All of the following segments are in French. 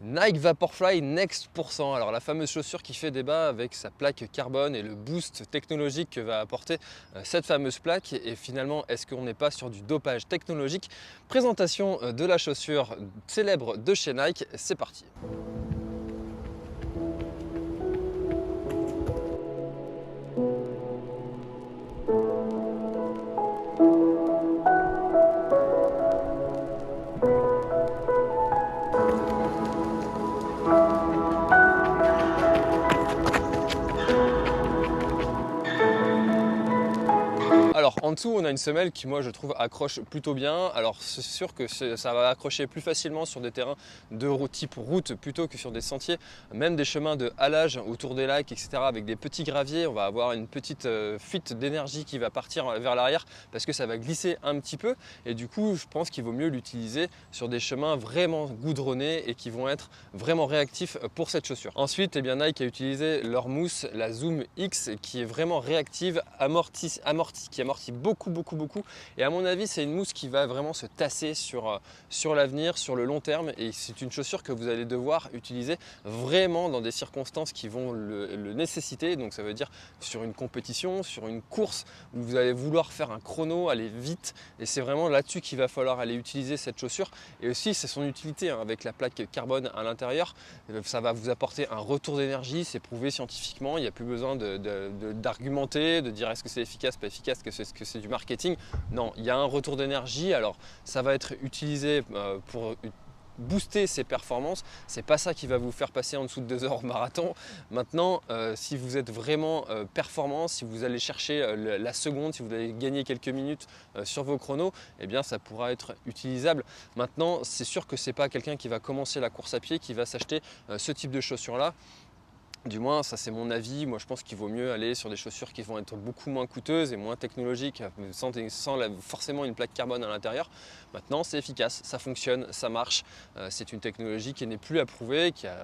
Nike Vaporfly Next %. Alors la fameuse chaussure qui fait débat avec sa plaque carbone et le boost technologique que va apporter cette fameuse plaque. Et finalement, est-ce qu'on n'est pas sur du dopage technologique? Présentation de la chaussure célèbre de chez Nike, c'est parti. Alors en dessous on a une semelle qui moi je trouve accroche plutôt bien. Alors c'est sûr que ça va accrocher plus facilement sur des terrains de type route plutôt que sur des sentiers, même des chemins de halage autour des lacs, etc. avec des petits graviers. On va avoir une petite fuite d'énergie qui va partir vers l'arrière parce que ça va glisser un petit peu, et du coup je pense qu'il vaut mieux l'utiliser sur des chemins vraiment goudronnés et qui vont être vraiment réactifs pour cette chaussure. Ensuite, eh bien, Nike a utilisé leur mousse, la Zoom X, qui est vraiment réactive, qui amortit beaucoup. Et à mon avis, c'est une mousse qui va vraiment se tasser sur l'avenir, sur le long terme. Et c'est une chaussure que vous allez devoir utiliser vraiment dans des circonstances qui vont le nécessiter. Donc ça veut dire sur une compétition, sur une course où vous allez vouloir faire un chrono, aller vite. Et c'est vraiment là-dessus qu'il va falloir aller utiliser cette chaussure. Et aussi, c'est son utilité hein, avec la plaque carbone à l'intérieur. Ça va vous apporter un retour d'énergie, c'est prouvé scientifiquement. Il n'y a plus besoin d'argumenter, de dire est-ce que c'est efficace, pas efficace, que c'est du marketing. Non, il y a un retour d'énergie. Alors ça va être utilisé pour booster ses performances. C'est pas ça qui va vous faire passer en dessous de 2 heures au marathon. Maintenant, si vous êtes vraiment performant, si vous allez chercher la seconde, si vous allez gagner quelques minutes sur vos chronos, eh bien ça pourra être utilisable. Maintenant, c'est sûr que c'est pas quelqu'un qui va commencer la course à pied qui va s'acheter ce type de chaussures là. Du moins, ça c'est mon avis. Moi, je pense qu'il vaut mieux aller sur des chaussures qui vont être beaucoup moins coûteuses et moins technologiques, sans forcément une plaque carbone à l'intérieur. Maintenant, c'est efficace, ça fonctionne, ça marche. C'est une technologie qui n'est plus approuvée, qui a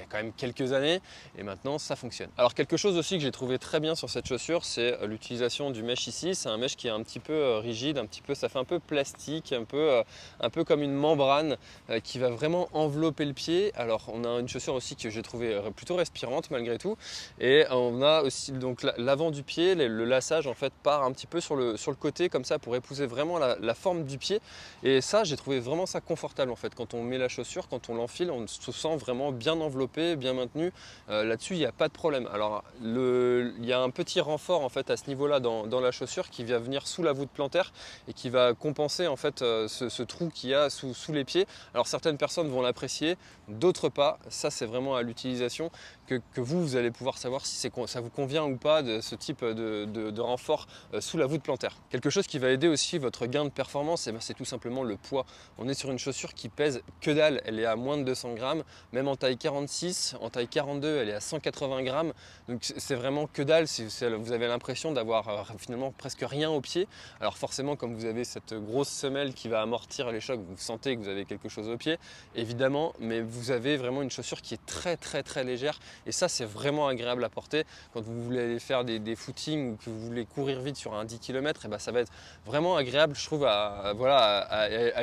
quand même quelques années, et maintenant, ça fonctionne. Alors, quelque chose aussi que j'ai trouvé très bien sur cette chaussure, c'est l'utilisation du mesh ici. C'est un mesh qui est un petit peu rigide, ça fait un peu plastique, un peu comme une membrane qui va vraiment envelopper le pied. Alors, on a une chaussure aussi que j'ai trouvé plutôt respirante malgré tout, et on a aussi donc l'avant du pied, le laçage en fait part un petit peu sur le côté comme ça pour épouser vraiment la forme du pied, et ça j'ai trouvé vraiment ça confortable en fait. Quand on met la chaussure, quand on l'enfile, on se sent vraiment bien enveloppé, bien maintenu. Là-dessus il n'y a pas de problème. Alors il y a un petit renfort en fait à ce niveau là dans la chaussure qui va venir sous la voûte plantaire et qui va compenser en fait ce trou qu'il y a sous les pieds. Alors certaines personnes vont l'apprécier, d'autres pas. Ça c'est vraiment à l'utilisation que vous allez pouvoir savoir si ça vous convient ou pas de ce type de renfort sous la voûte plantaire. Quelque chose qui va aider aussi votre gain de performance, c'est tout simplement le poids. On est sur une chaussure qui pèse que dalle, elle est à moins de 200 grammes, même en taille 46, en taille 42 elle est à 180 grammes, donc c'est vraiment que dalle. Vous avez l'impression d'avoir finalement presque rien au pied. Alors forcément, comme vous avez cette grosse semelle qui va amortir les chocs, vous sentez que vous avez quelque chose au pied, évidemment, mais vous avez vraiment une chaussure qui est très légère. Et ça, c'est vraiment agréable à porter quand vous voulez aller faire des footings ou que vous voulez courir vite sur un 10 km. Et ben, ça va être vraiment agréable, je trouve, à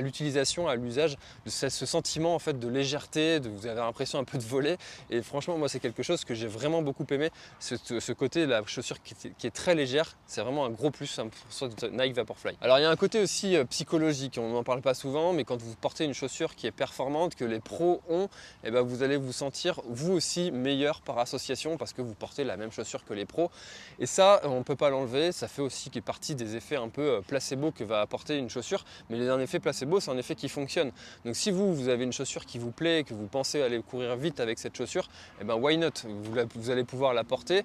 l'utilisation, à l'usage, ce sentiment en fait de légèreté, vous avez l'impression un peu de voler. Et franchement, moi, c'est quelque chose que j'ai vraiment beaucoup aimé. Ce côté de la chaussure qui est très légère, c'est vraiment un gros plus sur Nike Vaporfly. Alors, il y a un côté aussi psychologique, on n'en parle pas souvent, mais quand vous portez une chaussure qui est performante, que les pros ont, et ben, vous allez vous sentir vous aussi meilleur par association parce que vous portez la même chaussure que les pros, et ça on ne peut pas l'enlever. Ça fait aussi partie des effets un peu placebo que va apporter une chaussure, mais un effet placebo, c'est un effet qui fonctionne. Donc si vous avez une chaussure qui vous plaît, que vous pensez aller courir vite avec cette chaussure, et ben why not, vous allez pouvoir la porter.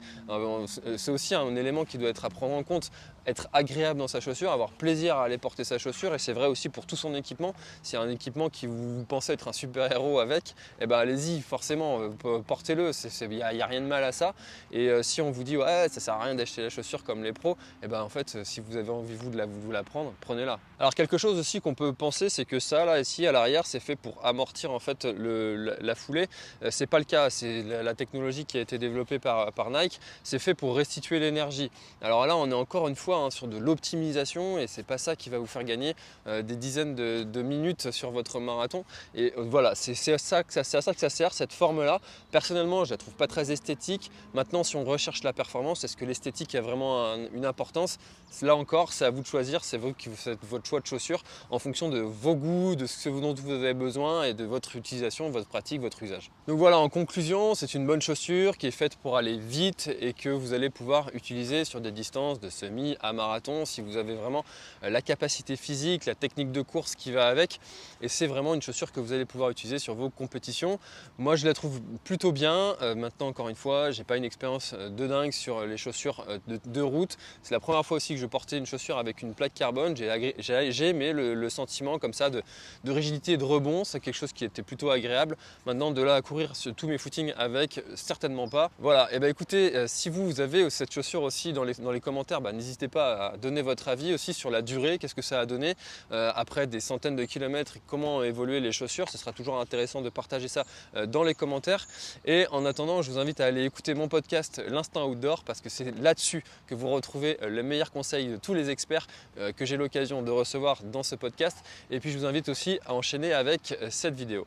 C'est aussi un élément qui doit être à prendre en compte, être agréable dans sa chaussure, avoir plaisir à aller porter sa chaussure, et c'est vrai aussi pour tout son équipement. S'il y a un équipement qui vous pensez être un super héros avec, et ben allez-y, forcément, portez-le. il n'y a rien de mal à ça. Et si on vous dit ouais, ça sert à rien d'acheter la chaussure comme les pros, et ben en fait, si vous avez envie vous de la prendre, prenez-la. Alors quelque chose aussi qu'on peut penser, c'est que ça là ici à l'arrière, c'est fait pour amortir en fait la foulée. C'est pas le cas, c'est la technologie qui a été développée par Nike, c'est fait pour restituer l'énergie. Alors là, on est encore une fois sur de l'optimisation et c'est pas ça qui va vous faire gagner des dizaines de minutes sur votre marathon. Et voilà, c'est à ça que ça sert, cette forme-là. Personnellement, je la trouve pas très esthétique. Maintenant, si on recherche la performance, est-ce que l'esthétique a vraiment une importance? Là encore, c'est à vous de choisir, c'est vous qui faites votre choix de chaussures en fonction de vos goûts, de ce dont vous avez besoin et de votre utilisation, votre pratique, votre usage. Donc voilà, en conclusion, c'est une bonne chaussure qui est faite pour aller vite et que vous allez pouvoir utiliser sur des distances de semi à marathon si vous avez vraiment la capacité physique, la technique de course qui va avec. Et c'est vraiment une chaussure que vous allez pouvoir utiliser sur vos compétitions. Moi, je la trouve plutôt bien. Maintenant, encore une fois, j'ai pas une expérience de dingue sur les chaussures de route. C'est la première fois aussi que je portais une chaussure avec une plaque carbone. J'ai aimé le sentiment comme ça de rigidité et de rebond. C'est quelque chose qui était plutôt agréable. Maintenant, de là à courir sur tous mes footings avec, certainement pas. Voilà, et écoutez, si vous avez cette chaussure aussi dans les commentaires, n'hésitez pas à donner votre avis aussi sur la durée, qu'est-ce que ça a donné après des centaines de kilomètres, comment ont évolué les chaussures. Ce sera toujours intéressant de partager ça dans les commentaires. Et en attendant, je vous invite à aller écouter mon podcast L'Instinct Outdoor parce que c'est là-dessus que vous retrouvez les meilleurs conseils de tous les experts que j'ai l'occasion de recevoir dans ce podcast. Et puis je vous invite aussi à enchaîner avec cette vidéo.